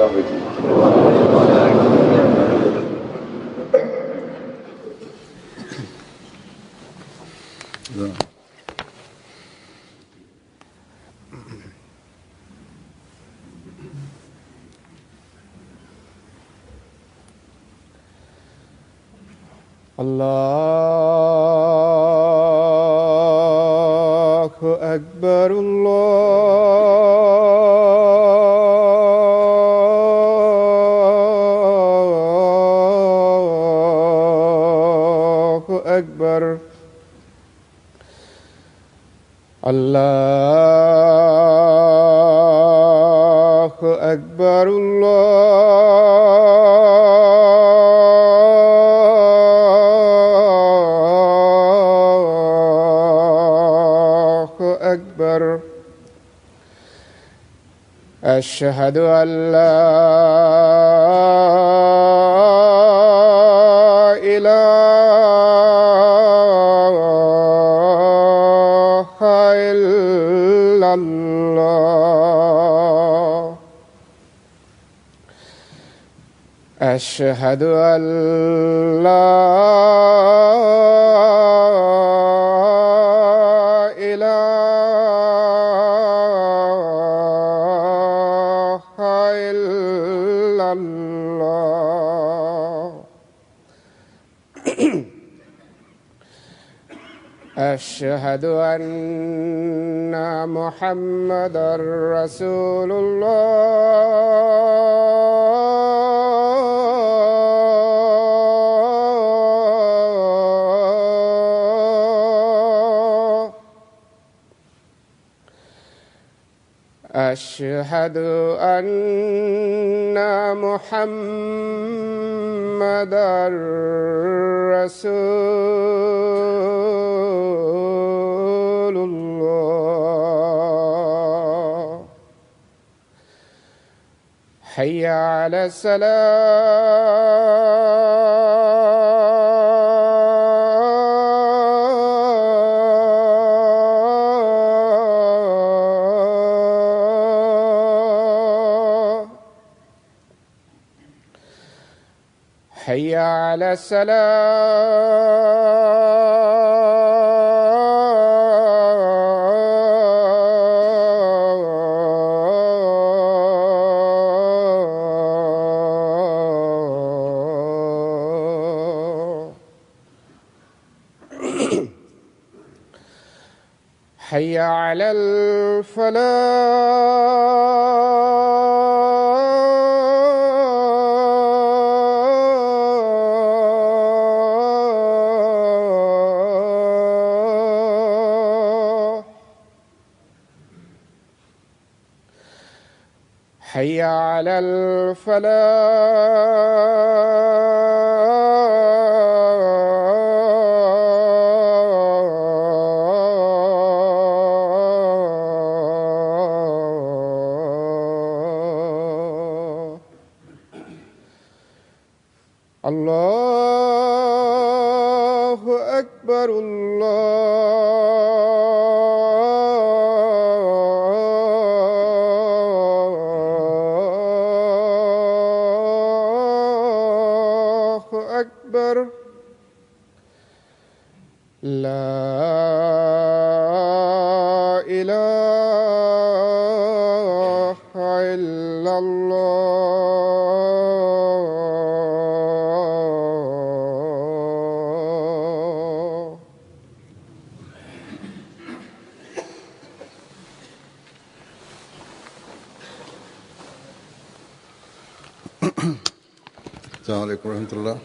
ثابتين. الله أكبر الله أكبر الله أكبر الله أكبر. أشهد أن لا إله إلا الله. أشهد أن لا إله إلا الله. أشهد أن محمدًا رسول الله. أشهد أن محمدًا رسول الله. حي على الصلاة. حي على الصلاة. حي على الفلاح. حي على الفلاح. الله أكبر الله أكبر. لا إله إلا الله. السلام عليكم ورحمة الله.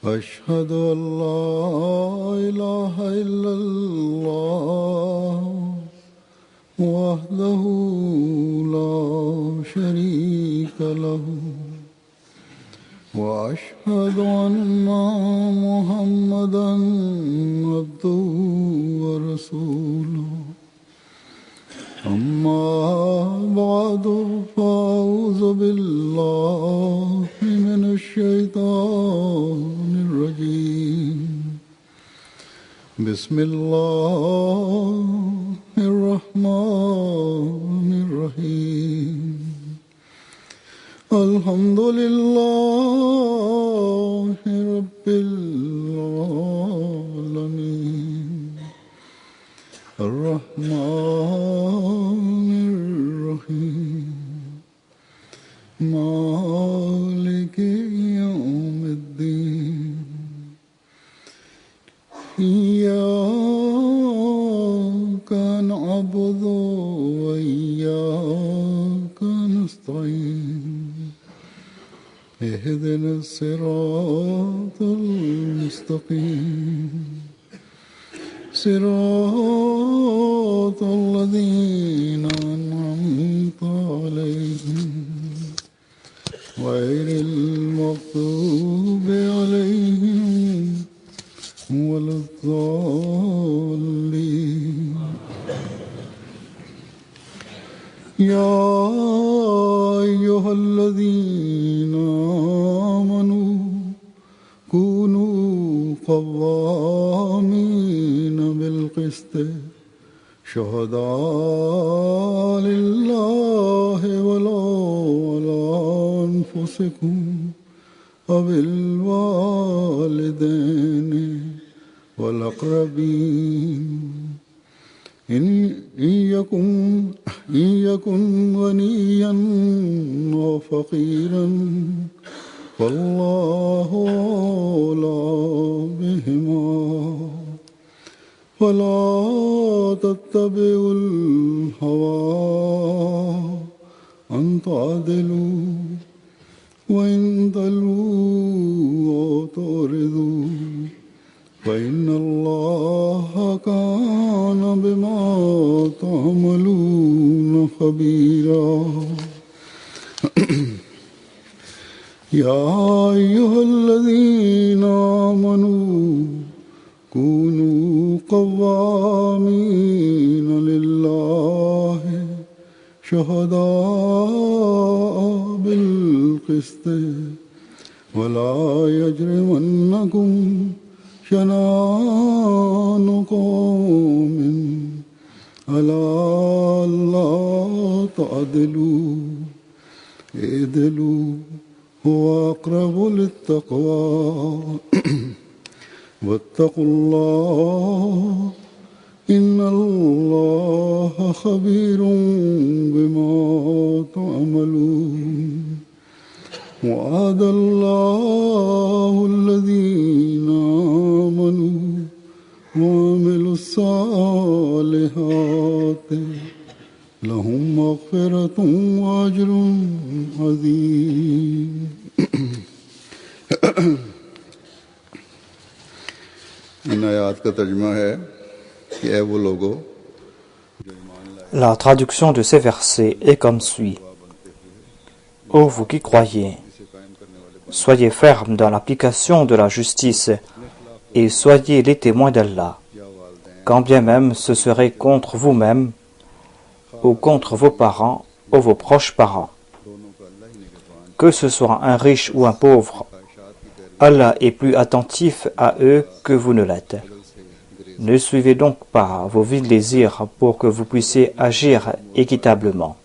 أشهد أن لا إله إلا الله وحده لا شريك له وأشهد أن محمدًا عبده ورسوله. أما بعد فأعوذ بالله من الشيطان الرجيم بسم الله الرحمن الرحيم الحمد لله رب العالمين الرحمن الرحيم مالك يوم الدين إياك نعبد وإياك نستعين اهدنا الصراط المستقيم صراط الذين أنعمت عليهم غير المغضوب عليهم ولا الضالين يا أيها الذين آمنوا كونوا قوامين بالقسط شهداء لله ولو على أنفسكم وبالوالدين والأقربين إن يكن غنيا أو فقيرا فالله أولى بهما ولا تتبعوا الهوى أن تعدلوا وإن تلووا أو تعرضوا فإن الله كان بما تعملون خبيرا يا أيها الذين آمنوا كونوا قوامين لله شهداء بالقسط ولا يجرمنكم شنآن قوم على ألا تعدلوا اعدلوا هو أقرب للتقوى واتقوا الله إن الله خبير بما تعملون وعد الله الذين آمنوا وعملوا الصالحات لهم مغفرة وأجر عظيم इन आयात का तर्जुमा है कि ऐ वो लोगों La traduction de ces versets est comme suit. Ô vous qui croyez, soyez fermes dans l'application de la justice et soyez les témoins d'Allah, quand bien même ce serait contre vous-même ou contre vos parents ou vos proches parents. Que ce soit un riche ou un pauvre, Allah est plus attentif à eux que vous ne l'êtes. Ne suivez donc pas vos vils désirs pour que vous puissiez agir équitablement.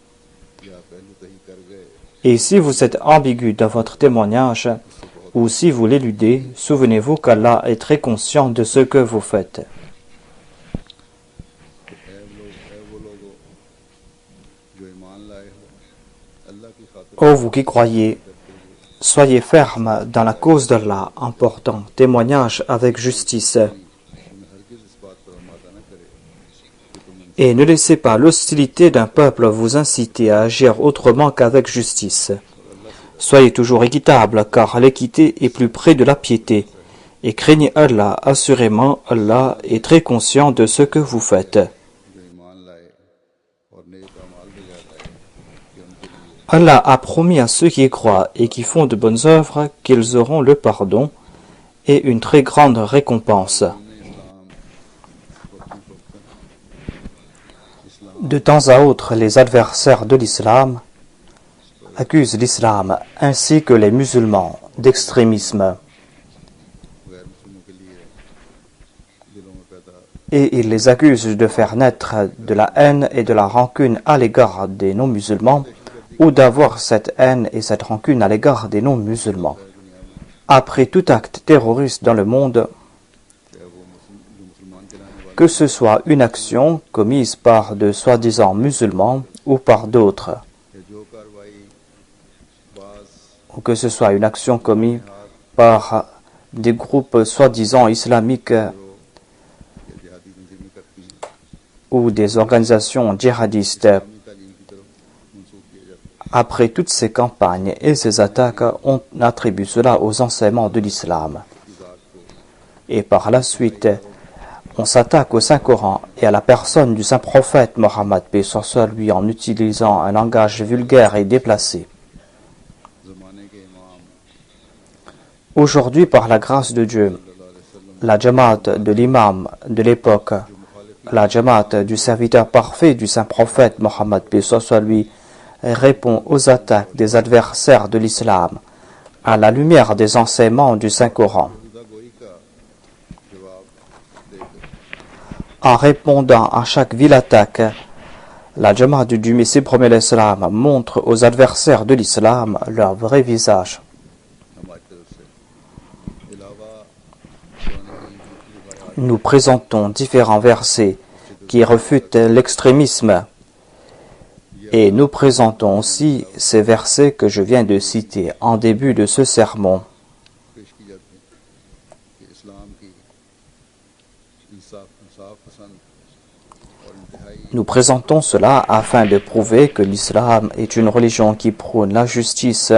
Et si vous êtes ambigu dans votre témoignage, ou si vous l'éludez, souvenez-vous qu'Allah est très conscient de ce que vous faites. Ô vous qui croyez, soyez fermes dans la cause d'Allah en portant témoignage avec justice. Et ne laissez pas l'hostilité d'un peuple vous inciter à agir autrement qu'avec justice. Soyez toujours équitables, car l'équité est plus près de la piété. Et craignez Allah, assurément Allah est très conscient de ce que vous faites. Allah a promis à ceux qui y croient et qui font de bonnes œuvres qu'ils auront le pardon et une très grande récompense. De temps à autre, les adversaires de l'islam accusent l'islam ainsi que les musulmans d'extrémisme et ils les accusent de faire naître de la haine et de la rancune à l'égard des non-musulmans ou d'avoir cette haine et cette rancune à l'égard des non-musulmans. Après tout acte terroriste dans le monde, que ce soit une action commise par de soi-disant musulmans ou par d'autres, ou que ce soit une action commise par des groupes soi-disant islamiques ou des organisations djihadistes, après toutes ces campagnes et ces attaques, on attribue cela aux enseignements de l'islam. Et par la suite, on s'attaque au Saint-Coran et à la personne du Saint-Prophète Mohammed, paix soit lui, en utilisant un langage vulgaire et déplacé. Aujourd'hui, par la grâce de Dieu, la Jamaat de l'imam de l'époque, la Jamaat du serviteur parfait du Saint-Prophète Mohammed, paix soit lui, répond aux attaques des adversaires de l'islam à la lumière des enseignements du Saint-Coran. En répondant à chaque vile attaque, la Jamaat du Messie premier l'Islam montre aux adversaires de l'islam leur vrai visage. Nous présentons différents versets qui refutent l'extrémisme et nous présentons aussi ces versets que je viens de citer en début de ce sermon. Nous présentons cela afin de prouver que l'islam est une religion qui prône la justice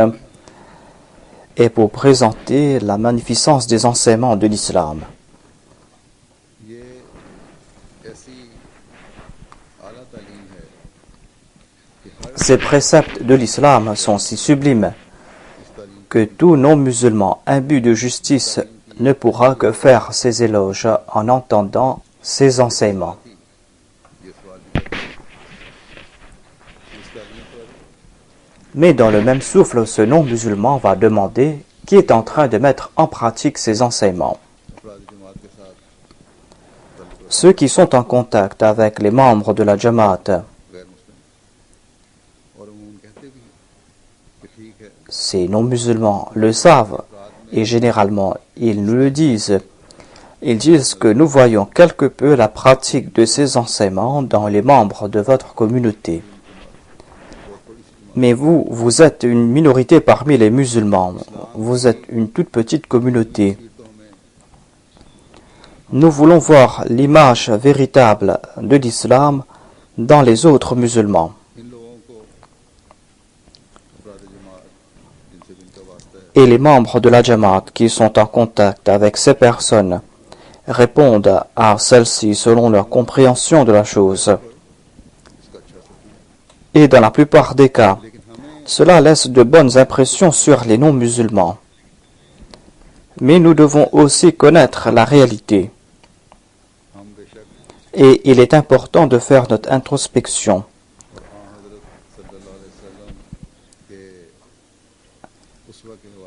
et pour présenter la magnificence des enseignements de l'islam. Ces préceptes de l'islam sont si sublimes que tout non-musulman imbu de justice ne pourra que faire ses éloges en entendant ces enseignements. Mais dans le même souffle, ce non-musulman va demander qui est en train de mettre en pratique ces enseignements. Ceux qui sont en contact avec les membres de la Jamaat, ces non-musulmans le savent et généralement ils nous le disent. Ils disent que nous voyons quelque peu la pratique de ces enseignements dans les membres de votre communauté. Mais vous êtes une minorité parmi les musulmans. Vous êtes une toute petite communauté. Nous voulons voir l'image véritable de l'islam dans les autres musulmans. Et les membres de la Jamaat qui sont en contact avec ces personnes répondent à celles-ci selon leur compréhension de la chose. Et dans la plupart des cas, cela laisse de bonnes impressions sur les non-musulmans. Mais nous devons aussi connaître la réalité. Et il est important de faire notre introspection.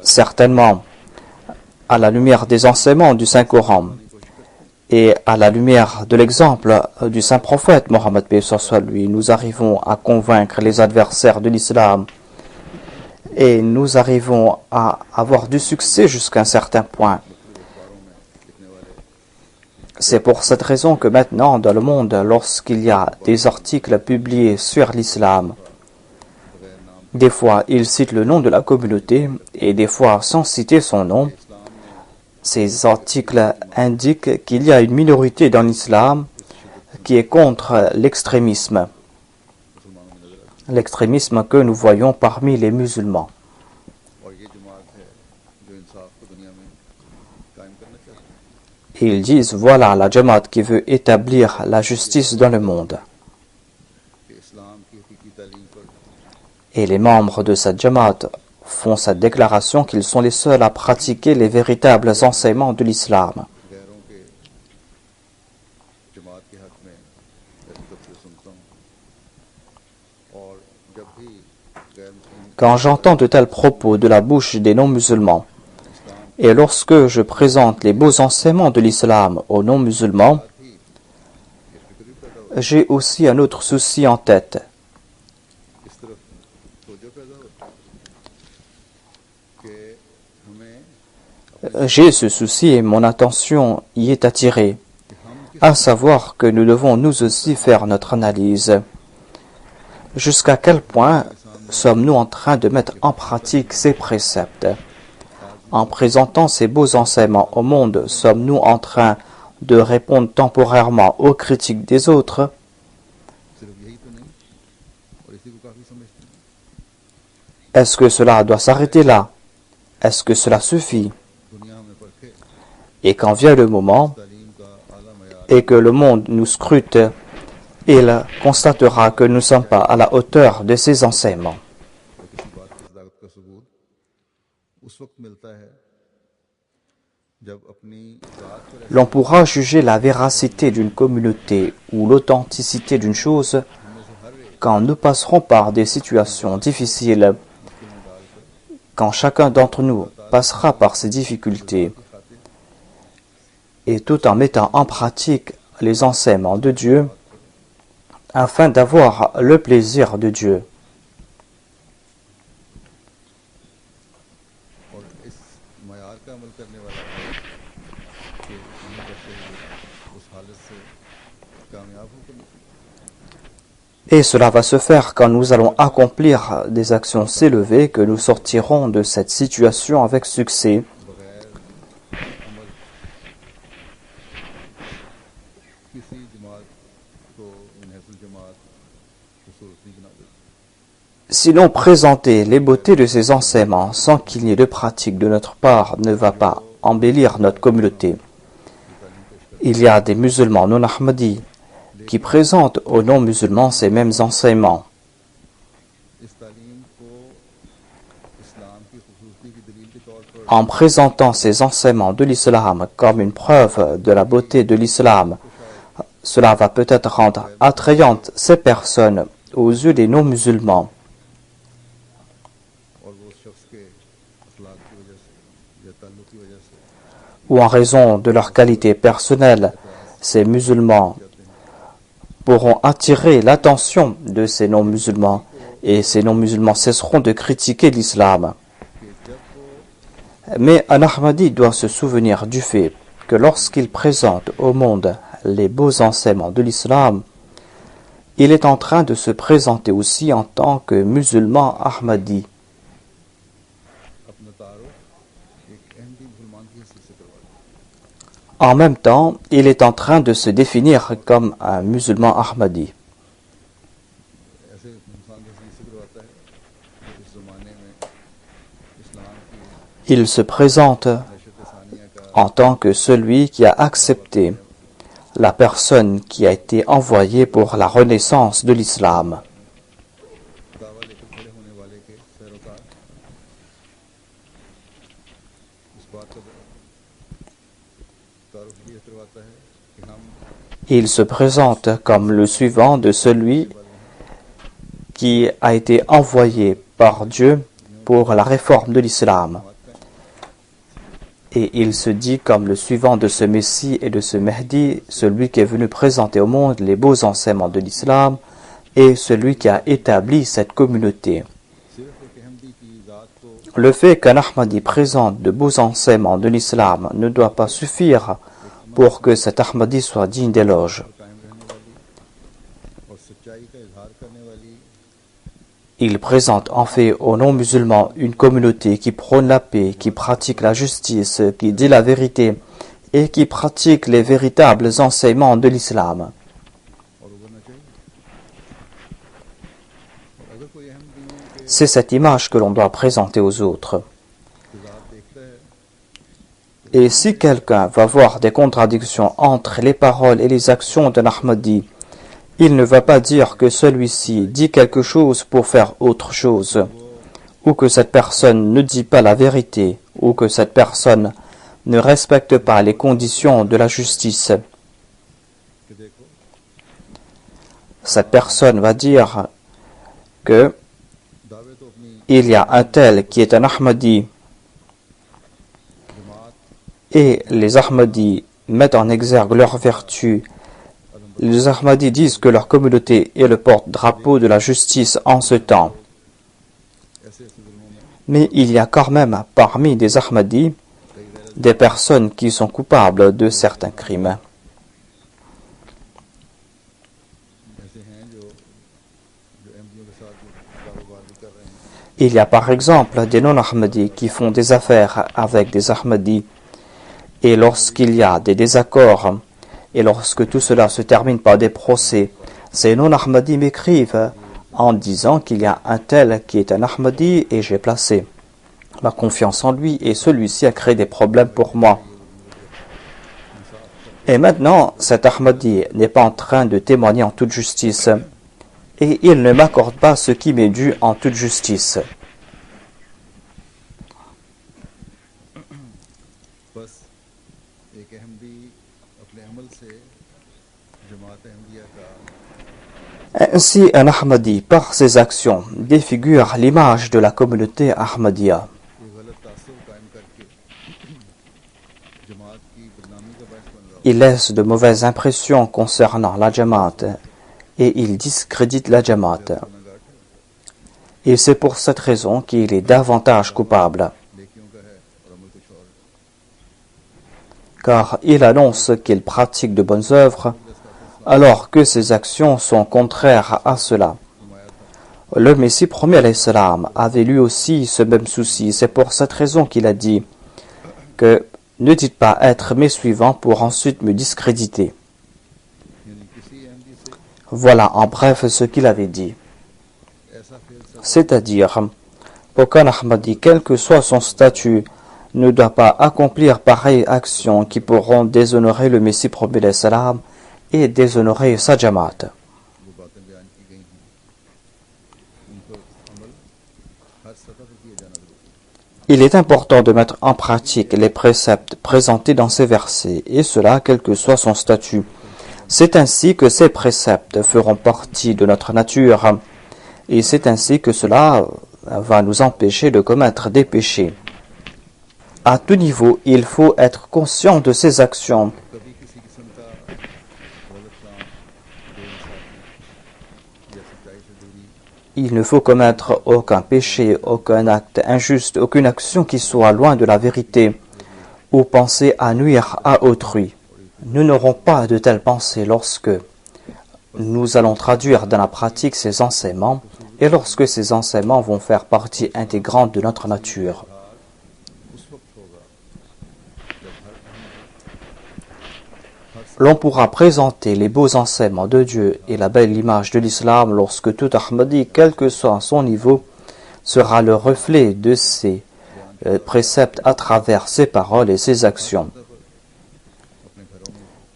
Certainement, à la lumière des enseignements du Saint-Coran et à la lumière de l'exemple du Saint-Prophète Mohammed, paix soit lui, nous arrivons à convaincre les adversaires de l'islam et nous arrivons à avoir du succès jusqu'à un certain point. C'est pour cette raison que maintenant, dans le monde, lorsqu'il y a des articles publiés sur l'islam, des fois, ils citent le nom de la communauté et des fois, sans citer son nom, ces articles indiquent qu'il y a une minorité dans l'islam qui est contre l'extrémisme. L'extrémisme que nous voyons parmi les musulmans. Et ils disent, voilà la Jamaat qui veut établir la justice dans le monde. Et les membres de cette Jamaat font cette déclaration qu'ils sont les seuls à pratiquer les véritables enseignements de l'islam. Quand j'entends de tels propos de la bouche des non-musulmans, et lorsque je présente les beaux enseignements de l'islam aux non-musulmans, j'ai aussi un autre souci en tête. J'ai ce souci et mon attention y est attirée, à savoir que nous devons nous aussi faire notre analyse. Jusqu'à quel point sommes-nous en train de mettre en pratique ces préceptes? En présentant ces beaux enseignements au monde, sommes-nous en train de répondre temporairement aux critiques des autres? Est-ce que cela doit s'arrêter là? Est-ce que cela suffit? Et quand vient le moment et que le monde nous scrute, il constatera que nous ne sommes pas à la hauteur de ces enseignements. L'on pourra juger la véracité d'une communauté ou l'authenticité d'une chose quand nous passerons par des situations difficiles, quand chacun d'entre nous passera par ces difficultés, et tout en mettant en pratique les enseignements de Dieu, afin d'avoir le plaisir de Dieu. Et cela va se faire quand nous allons accomplir des actions si élevées que nous sortirons de cette situation avec succès. Sinon, présenter les beautés de ces enseignements sans qu'il n'y ait de pratique de notre part ne va pas embellir notre communauté. Il y a des musulmans non ahmadis qui présentent aux non-musulmans ces mêmes enseignements. En présentant ces enseignements de l'islam comme une preuve de la beauté de l'islam, cela va peut-être rendre attrayantes ces personnes aux yeux des non-musulmans. Ou en raison de leur qualité personnelle, ces musulmans pourront attirer l'attention de ces non-musulmans et ces non-musulmans cesseront de critiquer l'islam. Mais un Ahmadi doit se souvenir du fait que lorsqu'il présente au monde les beaux enseignements de l'islam, il est en train de se présenter aussi en tant que musulman Ahmadi. En même temps, il est en train de se définir comme un musulman Ahmadi. Il se présente en tant que celui qui a accepté la personne qui a été envoyée pour la renaissance de l'islam. Il se présente comme le suivant de celui qui a été envoyé par Dieu pour la réforme de l'islam. Et il se dit comme le suivant de ce Messie et de ce Mehdi, celui qui est venu présenter au monde les beaux enseignements de l'islam et celui qui a établi cette communauté. Le fait qu'un Ahmadi présente de beaux enseignements de l'islam ne doit pas suffire pour que cet Ahmadi soit digne d'éloge. Il présente en fait aux non-musulmans une communauté qui prône la paix, qui pratique la justice, qui dit la vérité et qui pratique les véritables enseignements de l'islam. C'est cette image que l'on doit présenter aux autres. Et si quelqu'un va voir des contradictions entre les paroles et les actions d'un Ahmadi, il ne va pas dire que celui-ci dit quelque chose pour faire autre chose, ou que cette personne ne dit pas la vérité, ou que cette personne ne respecte pas les conditions de la justice. Cette personne va dire que il y a un tel qui est un Ahmadi, et les Ahmadis mettent en exergue leurs vertus. Les Ahmadis disent que leur communauté est le porte-drapeau de la justice en ce temps. Mais il y a quand même parmi des Ahmadis des personnes qui sont coupables de certains crimes. Il y a par exemple des non-Ahmadis qui font des affaires avec des Ahmadis, et lorsqu'il y a des désaccords, et lorsque tout cela se termine par des procès, ces non-Ahmadis m'écrivent en disant qu'il y a un tel qui est un Ahmadi et j'ai placé ma confiance en lui et celui-ci a créé des problèmes pour moi. Et maintenant, cet Ahmadi n'est pas en train de témoigner en toute justice et il ne m'accorde pas ce qui m'est dû en toute justice. Ainsi, un Ahmadi, par ses actions, défigure l'image de la communauté Ahmadiyya. Il laisse de mauvaises impressions concernant la Jamaat et il discrédite la Jamaat. Et c'est pour cette raison qu'il est davantage coupable. Car il annonce qu'il pratique de bonnes œuvres, alors que ses actions sont contraires à cela. Le Messie premier alayhi salam avait lui aussi ce même souci. C'est pour cette raison qu'il a dit que ne dites pas être mes suivants pour ensuite me discréditer. Voilà en bref ce qu'il avait dit. C'est-à-dire, aucun Ahmadi, quel que soit son statut, ne doit pas accomplir pareilles actions qui pourront déshonorer le Messie premier alayhi salam et déshonorer sa Jamaat. Il est important de mettre en pratique les préceptes présentés dans ces versets, et cela quel que soit son statut. C'est ainsi que ces préceptes feront partie de notre nature, et c'est ainsi que cela va nous empêcher de commettre des péchés. À tout niveau, il faut être conscient de ces actions. Il ne faut commettre aucun péché, aucun acte injuste, aucune action qui soit loin de la vérité ou penser à nuire à autrui. Nous n'aurons pas de telles pensées lorsque nous allons traduire dans la pratique ces enseignements et lorsque ces enseignements vont faire partie intégrante de notre nature. L'on pourra présenter les beaux enseignements de Dieu et la belle image de l'islam lorsque tout Ahmadi, quel que soit son niveau, sera le reflet de ses préceptes à travers ses paroles et ses actions.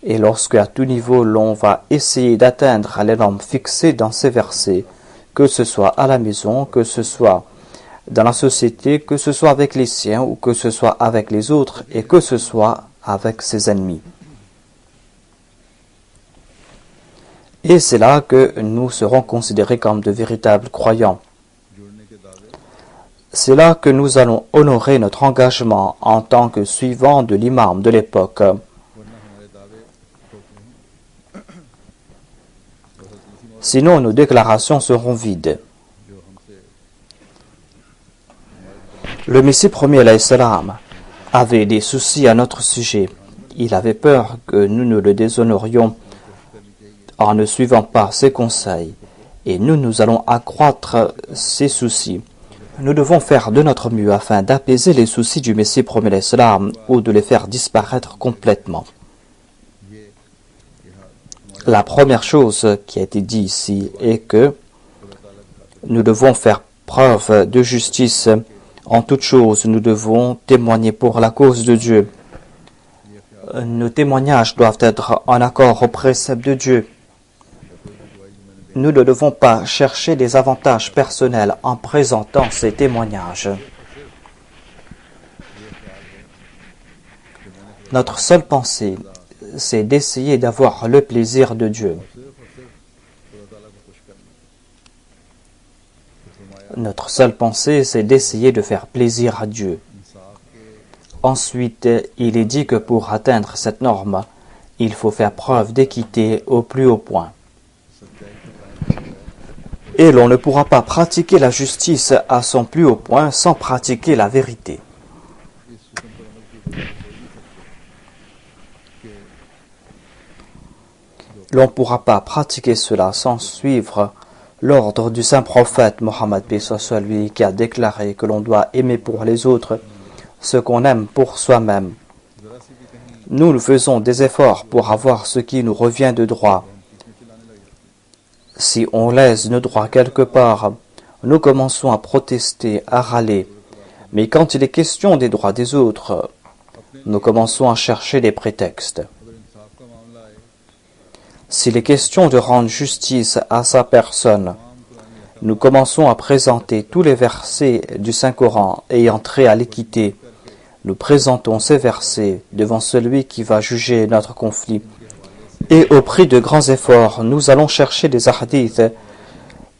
Et lorsque à tout niveau l'on va essayer d'atteindre les normes fixées dans ces versets, que ce soit à la maison, que ce soit dans la société, que ce soit avec les siens ou que ce soit avec les autres et que ce soit avec ses ennemis. Et c'est là que nous serons considérés comme de véritables croyants. C'est là que nous allons honorer notre engagement en tant que suivants de l'imam de l'époque. Sinon, nos déclarations seront vides. Le Messie premier alayhi salam avait des soucis à notre sujet. Il avait peur que nous ne le déshonorions en ne suivant pas ses conseils, et nous allons accroître ses soucis. Nous devons faire de notre mieux afin d'apaiser les soucis du Messie premier alayhi salam ou de les faire disparaître complètement. La première chose qui a été dit ici est que nous devons faire preuve de justice en toutes choses. Nous devons témoigner pour la cause de Dieu. Nos témoignages doivent être en accord aux préceptes de Dieu. Nous ne devons pas chercher des avantages personnels en présentant ces témoignages. Notre seule pensée, c'est d'essayer d'avoir le plaisir de Dieu. Notre seule pensée, c'est d'essayer de faire plaisir à Dieu. Ensuite, il est dit que pour atteindre cette norme, il faut faire preuve d'équité au plus haut point. Et l'on ne pourra pas pratiquer la justice à son plus haut point sans pratiquer la vérité. L'on ne pourra pas pratiquer cela sans suivre l'ordre du saint prophète Mohammed paix soit lui qui a déclaré que l'on doit aimer pour les autres ce qu'on aime pour soi-même. Nous faisons des efforts pour avoir ce qui nous revient de droit. Si on lèse nos droits quelque part, nous commençons à protester, à râler. Mais quand il est question des droits des autres, nous commençons à chercher des prétextes. S'il est question de rendre justice à sa personne, nous commençons à présenter tous les versets du Saint-Coran ayant trait à l'équité. Nous présentons ces versets devant celui qui va juger notre conflit. Et au prix de grands efforts, nous allons chercher des hadiths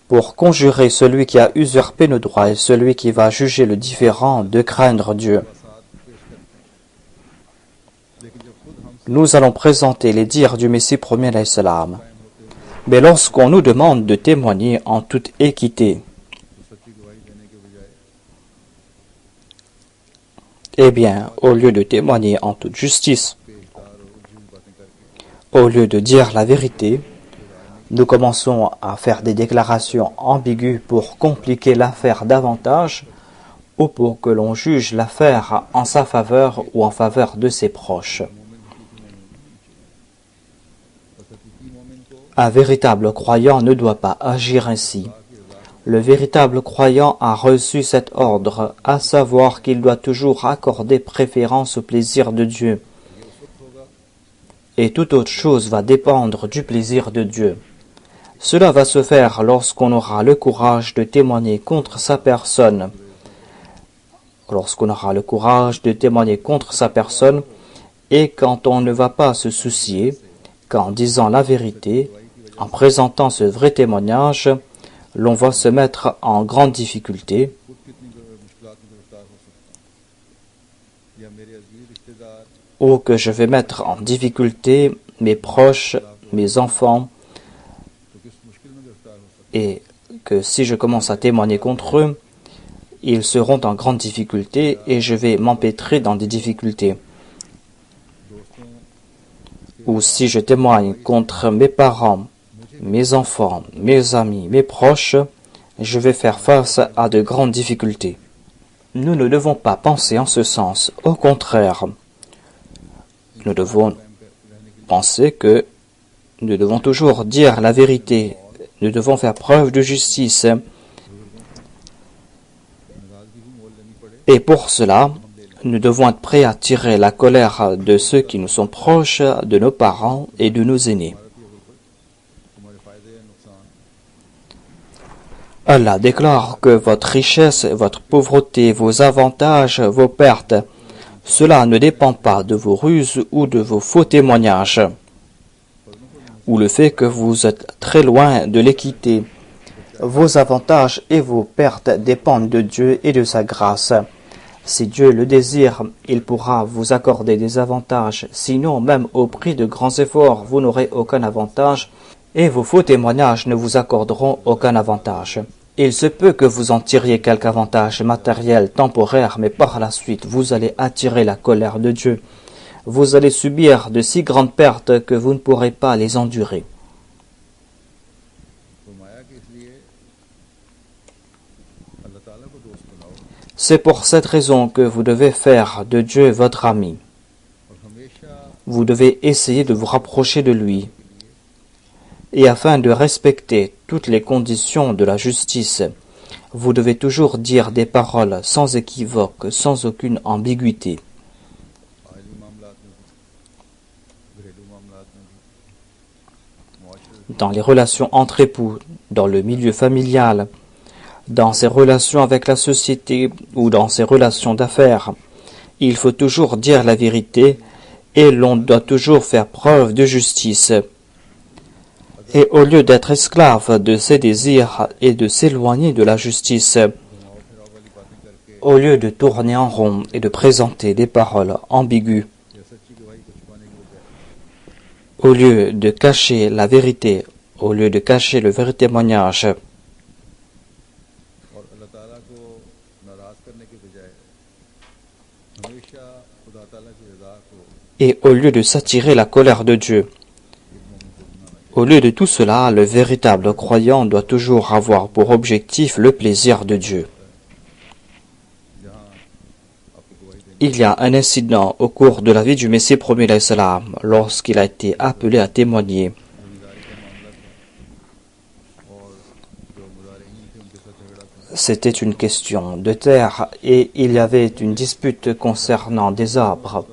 pour conjurer celui qui a usurpé nos droits et celui qui va juger le différend de craindre Dieu. Nous allons présenter les dires du Messie premier alayhi salam. Mais lorsqu'on nous demande de témoigner en toute équité, eh bien, au lieu de témoigner en toute justice, au lieu de dire la vérité, nous commençons à faire des déclarations ambiguës pour compliquer l'affaire davantage ou pour que l'on juge l'affaire en sa faveur ou en faveur de ses proches. Un véritable croyant ne doit pas agir ainsi. Le véritable croyant a reçu cet ordre, à savoir qu'il doit toujours accorder préférence au plaisir de Dieu. Et toute autre chose va dépendre du plaisir de Dieu. Cela va se faire lorsqu'on aura le courage de témoigner contre sa personne. Lorsqu'on aura le courage de témoigner contre sa personne et quand on ne va pas se soucier qu'en disant la vérité, en présentant ce vrai témoignage, l'on va se mettre en grande difficulté ou que je vais mettre en difficulté mes proches, mes enfants, et que si je commence à témoigner contre eux, ils seront en grande difficulté et je vais m'empêtrer dans des difficultés. Ou si je témoigne contre mes parents, mes enfants, mes amis, mes proches, je vais faire face à de grandes difficultés. Nous ne devons pas penser en ce sens. Au contraire, nous devons penser que nous devons toujours dire la vérité. Nous devons faire preuve de justice. Et pour cela, nous devons être prêts à tirer la colère de ceux qui nous sont proches, de nos parents et de nos aînés. Allah déclare que votre richesse, votre pauvreté, vos avantages, vos pertes, cela ne dépend pas de vos ruses ou de vos faux témoignages, ou le fait que vous êtes très loin de l'équité. Vos avantages et vos pertes dépendent de Dieu et de sa grâce. Si Dieu le désire, il pourra vous accorder des avantages. Sinon, même au prix de grands efforts, vous n'aurez aucun avantage et vos faux témoignages ne vous accorderont aucun avantage. Il se peut que vous en tiriez quelque avantage matériel temporaire, mais par la suite, vous allez attirer la colère de Dieu. Vous allez subir de si grandes pertes que vous ne pourrez pas les endurer. C'est pour cette raison que vous devez faire de Dieu votre ami. Vous devez essayer de vous rapprocher de lui. Et afin de respecter toutes les conditions de la justice, vous devez toujours dire des paroles sans équivoque, sans aucune ambiguïté. Dans les relations entre époux, dans le milieu familial, dans ses relations avec la société ou dans ses relations d'affaires, il faut toujours dire la vérité et l'on doit toujours faire preuve de justice. Et au lieu d'être esclave de ses désirs et de s'éloigner de la justice, au lieu de tourner en rond et de présenter des paroles ambiguës, au lieu de cacher la vérité, au lieu de cacher le vrai témoignage, et au lieu de s'attirer la colère de Dieu. Au lieu de tout cela, le véritable croyant doit toujours avoir pour objectif le plaisir de Dieu. Il y a un incident au cours de la vie du Messie premier l'Islam, lorsqu'il a été appelé à témoigner. C'était une question de terre et il y avait une dispute concernant des arbres.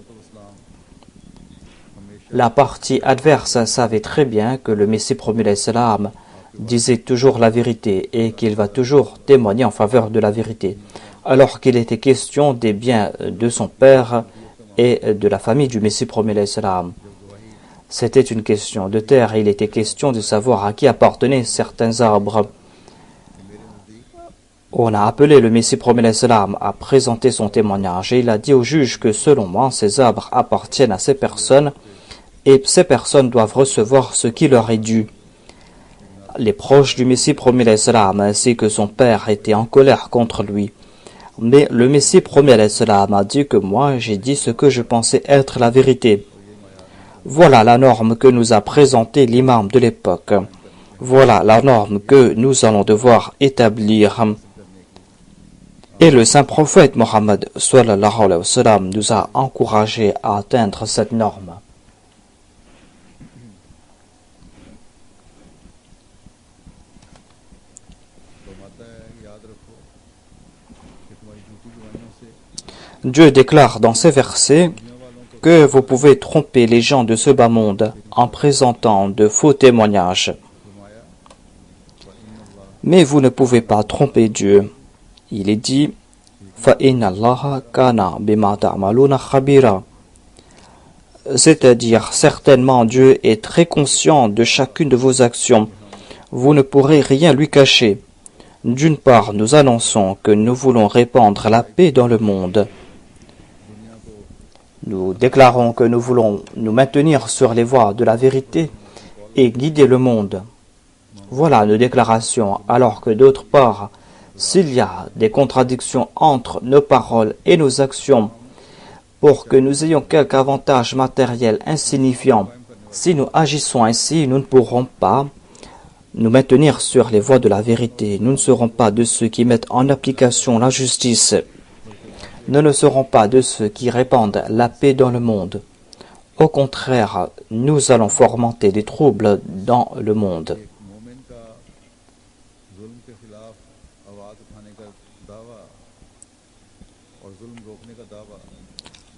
La partie adverse savait très bien que le Messie premier l'Islam disait toujours la vérité et qu'il va toujours témoigner en faveur de la vérité, alors qu'il était question des biens de son père et de la famille du Messie premier l'Islam. C'était une question de terre et il était question de savoir à qui appartenaient certains arbres. On a appelé le Messie premier l'Islam à présenter son témoignage et il a dit au juge que selon moi, ces arbres appartiennent à ces personnes et ces personnes doivent recevoir ce qui leur est dû. Les proches du Messie premier l'Islam ainsi que son père étaient en colère contre lui. Mais le Messie premier l'Islam a dit que moi j'ai dit ce que je pensais être la vérité. Voilà la norme que nous a présentée l'imam de l'époque. Voilà la norme que nous allons devoir établir. Et le saint prophète Mohammed sallallahu alayhi wa sallam nous a encouragés à atteindre cette norme. Dieu déclare dans ces versets que vous pouvez tromper les gens de ce bas monde en présentant de faux témoignages. Mais vous ne pouvez pas tromper Dieu. Il est dit فَإِنَّ اللَّهَ كَانَ بِمَا تَعْمَلُونَ خَبِيرًا. C'est-à-dire, certainement Dieu est très conscient de chacune de vos actions. Vous ne pourrez rien lui cacher. D'une part, nous annonçons que nous voulons répandre la paix dans le monde. Nous déclarons que nous voulons nous maintenir sur les voies de la vérité et guider le monde. Voilà nos déclarations, alors que d'autre part, s'il y a des contradictions entre nos paroles et nos actions, pour que nous ayons quelque avantage matériel insignifiant, si nous agissons ainsi, nous ne pourrons pas nous maintenir sur les voies de la vérité. Nous ne serons pas de ceux qui mettent en application la justice. Nous ne serons pas de ceux qui répandent la paix dans le monde. Au contraire, nous allons fomenter des troubles dans le monde.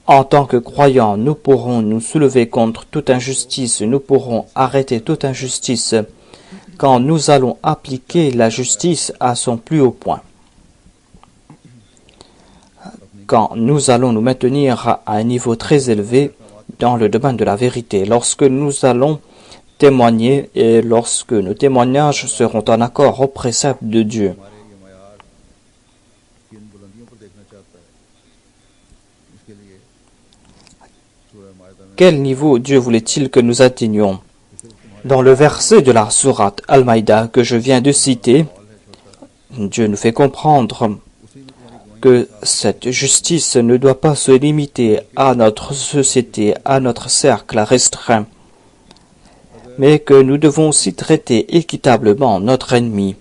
En tant que croyants, nous pourrons nous soulever contre toute injustice, nous pourrons arrêter toute injustice quand nous allons appliquer la justice à son plus haut point. Quand nous allons nous maintenir à un niveau très élevé dans le domaine de la vérité, lorsque nous allons témoigner et lorsque nos témoignages seront en accord aux préceptes de Dieu. Quel niveau Dieu voulait-il que nous atteignions? Dans le verset de la sourate Al-Maïda que je viens de citer, Dieu nous fait comprendre que cette justice ne doit pas se limiter à notre société, à notre cercle restreint, mais que nous devons aussi traiter équitablement notre ennemi.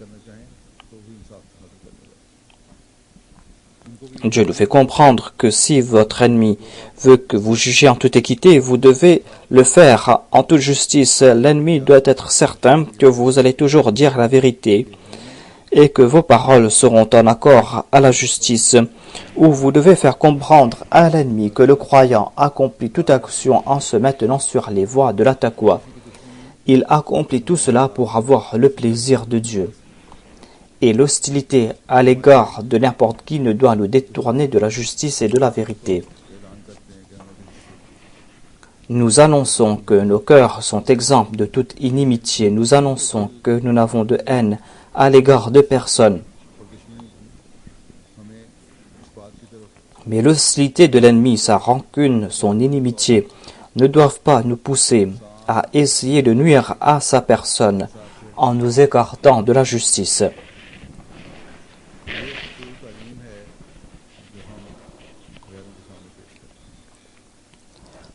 Dieu nous fait comprendre que si votre ennemi veut que vous jugiez en toute équité, vous devez le faire en toute justice. L'ennemi doit être certain que vous allez toujours dire la vérité et que vos paroles seront en accord à la justice, où vous devez faire comprendre à l'ennemi que le croyant accomplit toute action en se maintenant sur les voies de la taqwa. Il accomplit tout cela pour avoir le plaisir de Dieu. Et l'hostilité à l'égard de n'importe qui ne doit nous détourner de la justice et de la vérité. Nous annonçons que nos cœurs sont exempts de toute inimitié. Nous annonçons que nous n'avons de haine à l'égard de personne. Mais l'hostilité de l'ennemi, sa rancune, son inimitié ne doivent pas nous pousser à essayer de nuire à sa personne en nous écartant de la justice.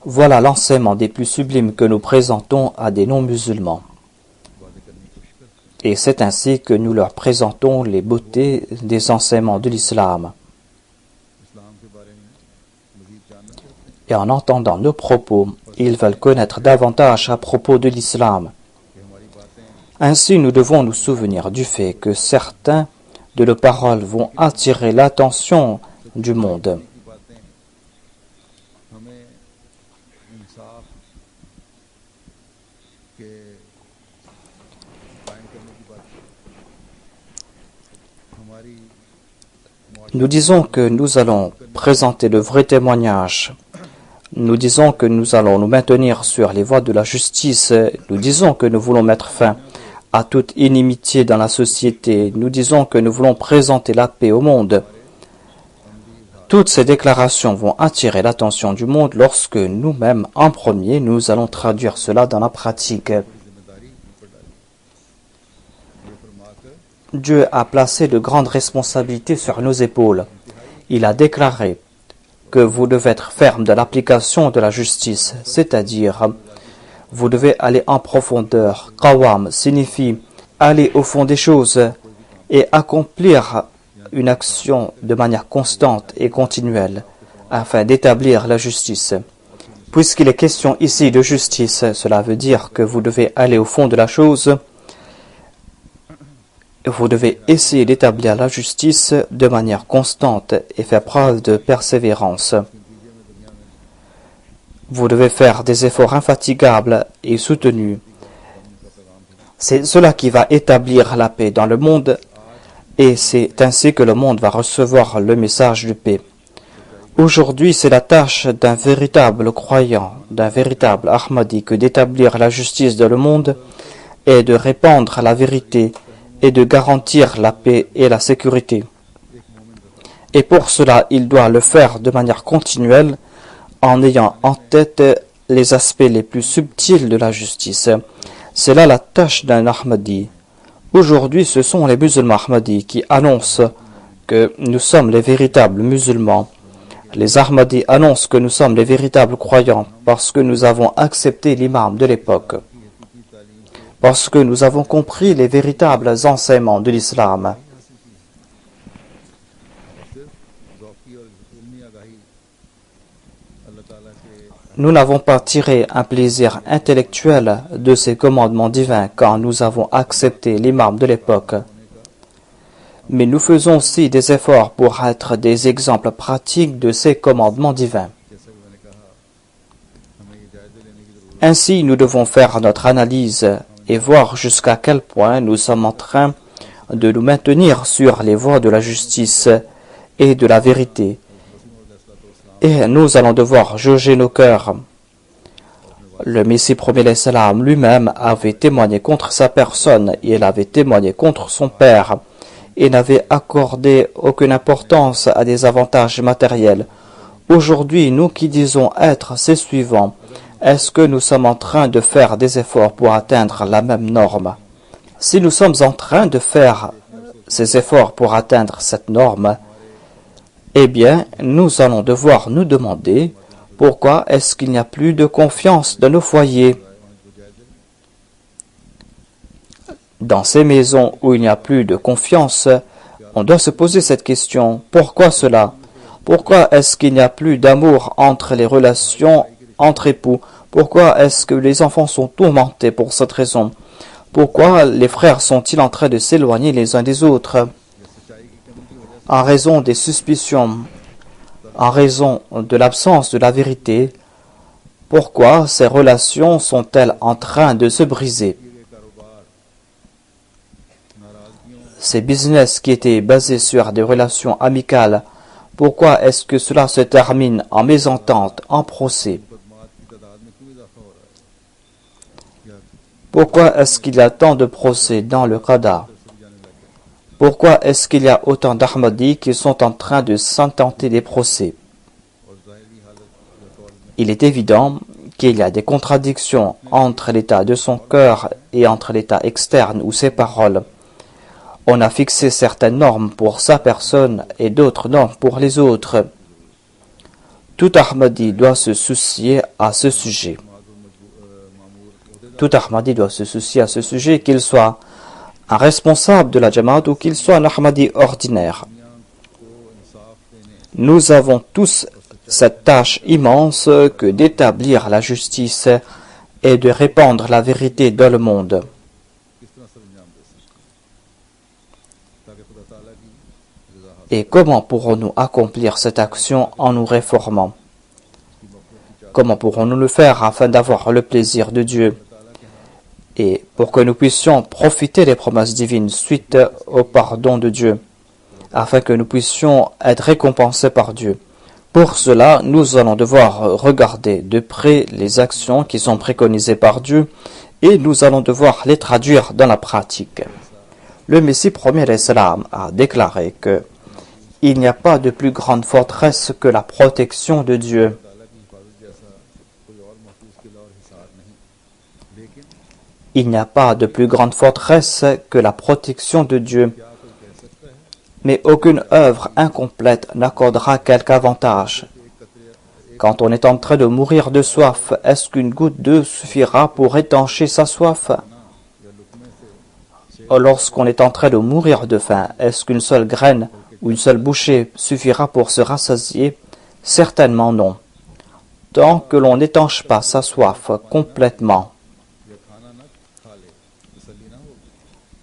Voilà l'enseignement des plus sublimes que nous présentons à des non-musulmans. Et c'est ainsi que nous leur présentons les beautés des enseignements de l'islam. Et en entendant nos propos, ils veulent connaître davantage à propos de l'islam. Ainsi, nous devons nous souvenir du fait que certains de nos paroles vont attirer l'attention du monde. Nous disons que nous allons présenter le vrai témoignage. Nous disons que nous allons nous maintenir sur les voies de la justice. Nous disons que nous voulons mettre fin à toute inimitié dans la société. Nous disons que nous voulons présenter la paix au monde. Toutes ces déclarations vont attirer l'attention du monde lorsque nous-mêmes, en premier, nous allons traduire cela dans la pratique. Dieu a placé de grandes responsabilités sur nos épaules. Il a déclaré que vous devez être ferme dans l'application de la justice, c'est-à-dire vous devez aller en profondeur. Qawam signifie aller au fond des choses et accomplir une action de manière constante et continuelle afin d'établir la justice. Puisqu'il est question ici de justice, cela veut dire que vous devez aller au fond de la chose. Vous devez essayer d'établir la justice de manière constante et faire preuve de persévérance. Vous devez faire des efforts infatigables et soutenus. C'est cela qui va établir la paix dans le monde et c'est ainsi que le monde va recevoir le message de paix. Aujourd'hui, c'est la tâche d'un véritable croyant, d'un véritable Ahmadi que d'établir la justice dans le monde et de répandre la vérité et de garantir la paix et la sécurité. Et pour cela, il doit le faire de manière continuelle en ayant en tête les aspects les plus subtils de la justice. C'est là la tâche d'un Ahmadi. Aujourd'hui, ce sont les musulmans Ahmadis qui annoncent que nous sommes les véritables musulmans. Les Ahmadis annoncent que nous sommes les véritables croyants parce que nous avons accepté l'imam de l'époque. Parce que nous avons compris les véritables enseignements de l'islam. Nous n'avons pas tiré un plaisir intellectuel de ces commandements divins quand nous avons accepté l'imam de l'époque. Mais nous faisons aussi des efforts pour être des exemples pratiques de ces commandements divins. Ainsi, nous devons faire notre analyse et voir jusqu'à quel point nous sommes en train de nous maintenir sur les voies de la justice et de la vérité. Et nous allons devoir jauger nos cœurs. Le Messie premier salam lui-même avait témoigné contre sa personne et il avait témoigné contre son père et n'avait accordé aucune importance à des avantages matériels. Aujourd'hui, nous qui disons être ces suivants, est-ce que nous sommes en train de faire des efforts pour atteindre la même norme? Si nous sommes en train de faire ces efforts pour atteindre cette norme, eh bien, nous allons devoir nous demander pourquoi est-ce qu'il n'y a plus de confiance dans nos foyers. Dans ces maisons où il n'y a plus de confiance, on doit se poser cette question. Pourquoi cela? Pourquoi est-ce qu'il n'y a plus d'amour entre les relations entre époux? Pourquoi est-ce que les enfants sont tourmentés pour cette raison? Pourquoi les frères sont-ils en train de s'éloigner les uns des autres? En raison des suspicions, en raison de l'absence de la vérité, pourquoi ces relations sont-elles en train de se briser? Ces business qui étaient basés sur des relations amicales, pourquoi est-ce que cela se termine en mésentente, en procès? Pourquoi est-ce qu'il y a tant de procès dans le Qada? Pourquoi est-ce qu'il y a autant d'Ahmadis qui sont en train de s'intenter des procès? Il est évident qu'il y a des contradictions entre l'état de son cœur et entre l'état externe ou ses paroles. On a fixé certaines normes pour sa personne et d'autres normes pour les autres. Tout Ahmadi doit se soucier à ce sujet. Tout Ahmadi doit se soucier à ce sujet, qu'il soit un responsable de la Jamaat ou qu'il soit un Ahmadi ordinaire. Nous avons tous cette tâche immense que d'établir la justice et de répandre la vérité dans le monde. Et comment pourrons-nous accomplir cette action en nous réformant? Comment pourrons-nous le faire afin d'avoir le plaisir de Dieu et pour que nous puissions profiter des promesses divines suite au pardon de Dieu, afin que nous puissions être récompensés par Dieu? Pour cela, nous allons devoir regarder de près les actions qui sont préconisées par Dieu et nous allons devoir les traduire dans la pratique. Le Messie premier l'Islam a déclaré que il n'y a pas de plus grande forteresse que la protection de Dieu. Il n'y a pas de plus grande forteresse que la protection de Dieu. Mais aucune œuvre incomplète n'accordera quelque avantage. Quand on est en train de mourir de soif, est-ce qu'une goutte d'eau suffira pour étancher sa soif? Lorsqu'on est en train de mourir de faim, est-ce qu'une seule graine ou une seule bouchée suffira pour se rassasier? Certainement non. Tant que l'on n'étanche pas sa soif complètement,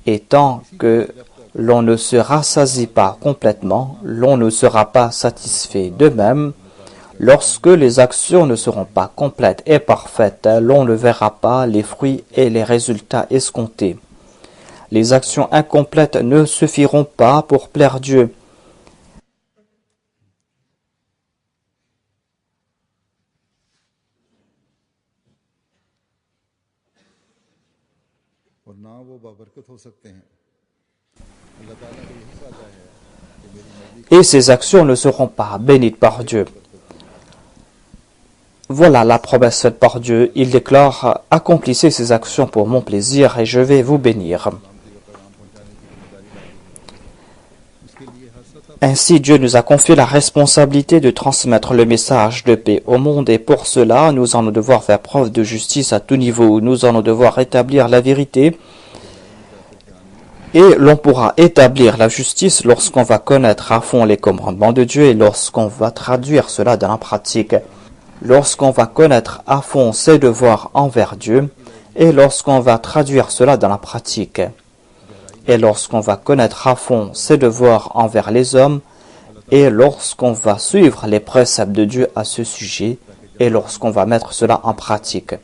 et tant que l'on ne se rassasie pas complètement, l'on ne sera pas satisfait. De même, lorsque les actions ne seront pas complètes et parfaites, l'on ne verra pas les fruits et les résultats escomptés. Les actions incomplètes ne suffiront pas pour plaire Dieu. Et ces actions ne seront pas bénies par Dieu. Voilà la promesse faite par Dieu. Il déclare: accomplissez ces actions pour mon plaisir et je vais vous bénir. Ainsi, Dieu nous a confié la responsabilité de transmettre le message de paix au monde et pour cela, nous allons devoir faire preuve de justice à tout niveau. Nous allons devoir établir la vérité et l'on pourra établir la justice lorsqu'on va connaître à fond les commandements de Dieu et lorsqu'on va traduire cela dans la pratique. Lorsqu'on va connaître à fond ses devoirs envers Dieu et lorsqu'on va traduire cela dans la pratique. Et lorsqu'on va connaître à fond ses devoirs envers les hommes, et lorsqu'on va suivre les préceptes de Dieu à ce sujet, et lorsqu'on va mettre cela en pratique.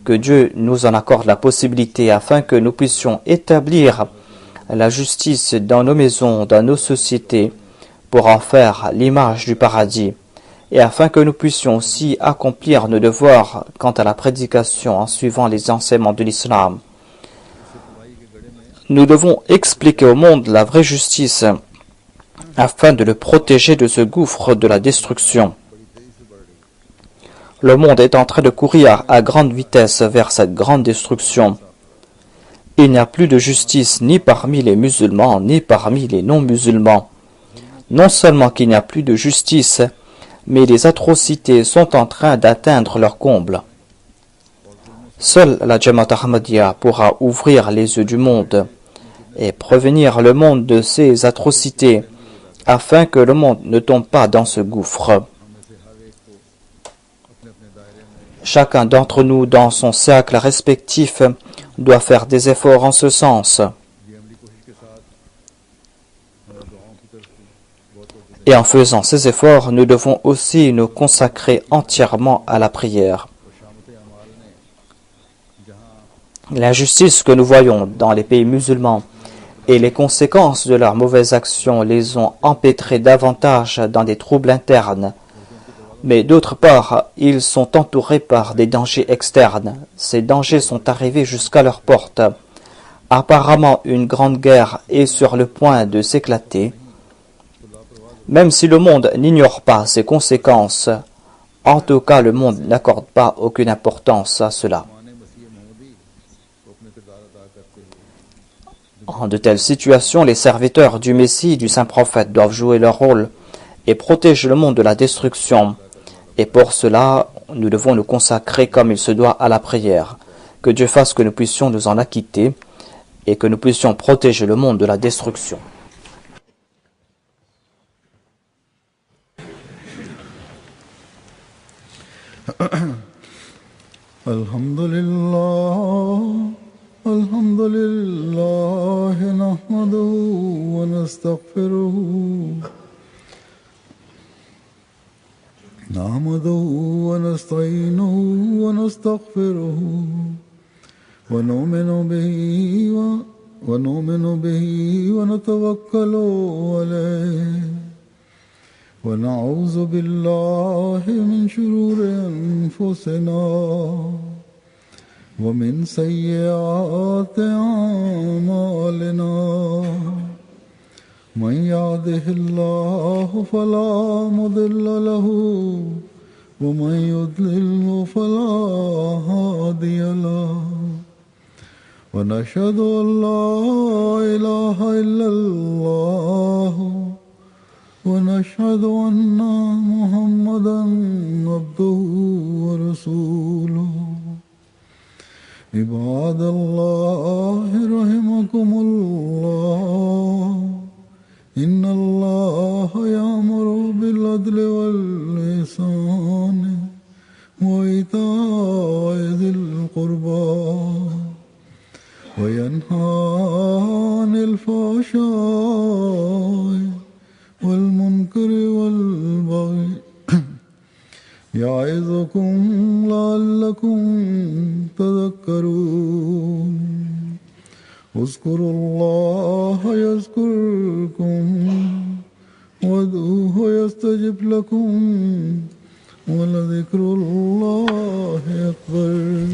Que Dieu nous en accorde la possibilité afin que nous puissions établir la justice dans nos maisons, dans nos sociétés, pour en faire l'image du paradis, et afin que nous puissions aussi accomplir nos devoirs quant à la prédication en suivant les enseignements de l'islam. Nous devons expliquer au monde la vraie justice afin de le protéger de ce gouffre de la destruction. Le monde est en train de courir à grande vitesse vers cette grande destruction. Il n'y a plus de justice ni parmi les musulmans ni parmi les non-musulmans. Non seulement qu'il n'y a plus de justice, mais les atrocités sont en train d'atteindre leur comble. Seule la Jamaat Ahmadiyya pourra ouvrir les yeux du monde et prévenir le monde de ces atrocités afin que le monde ne tombe pas dans ce gouffre. Chacun d'entre nous dans son cercle respectif doit faire des efforts en ce sens. Et en faisant ces efforts, nous devons aussi nous consacrer entièrement à la prière. L'injustice que nous voyons dans les pays musulmans et les conséquences de leurs mauvaises actions les ont empêtrés davantage dans des troubles internes. Mais d'autre part, ils sont entourés par des dangers externes. Ces dangers sont arrivés jusqu'à leur porte. Apparemment, une grande guerre est sur le point de s'éclater. Même si le monde n'ignore pas ses conséquences, en tout cas, le monde n'accorde pas aucune importance à cela. En de telles situations, les serviteurs du Messie, du Saint-Prophète, doivent jouer leur rôle et protéger le monde de la destruction. Et pour cela, nous devons nous consacrer comme il se doit à la prière. Que Dieu fasse que nous puissions nous en acquitter et que nous puissions protéger le monde de la destruction. Alhamdulillah, nahmaduhu wa nastaghfiruhu. نحمده ونستعينه ونستغفره ونؤمن به ونتوكل عليه ونعوذ بالله من شرور أنفسنا ومن سيئات أعمالنا من يهده الله فلا مضل له ومن يضلل فلا هادي له ونشهد أن لا إله إلا الله ونشهد أن محمدا عبده ورسوله عباد الله رحمكم الله إن الله يأمر بالعدل والإحسان وإيتاء ذي القربى وينهى عن الفحشاء والمنكر والبغي يعظكم لعلكم تذكرون اذكروا الله يذكركم وادعوه يستجب لكم ولذكر الله أكبر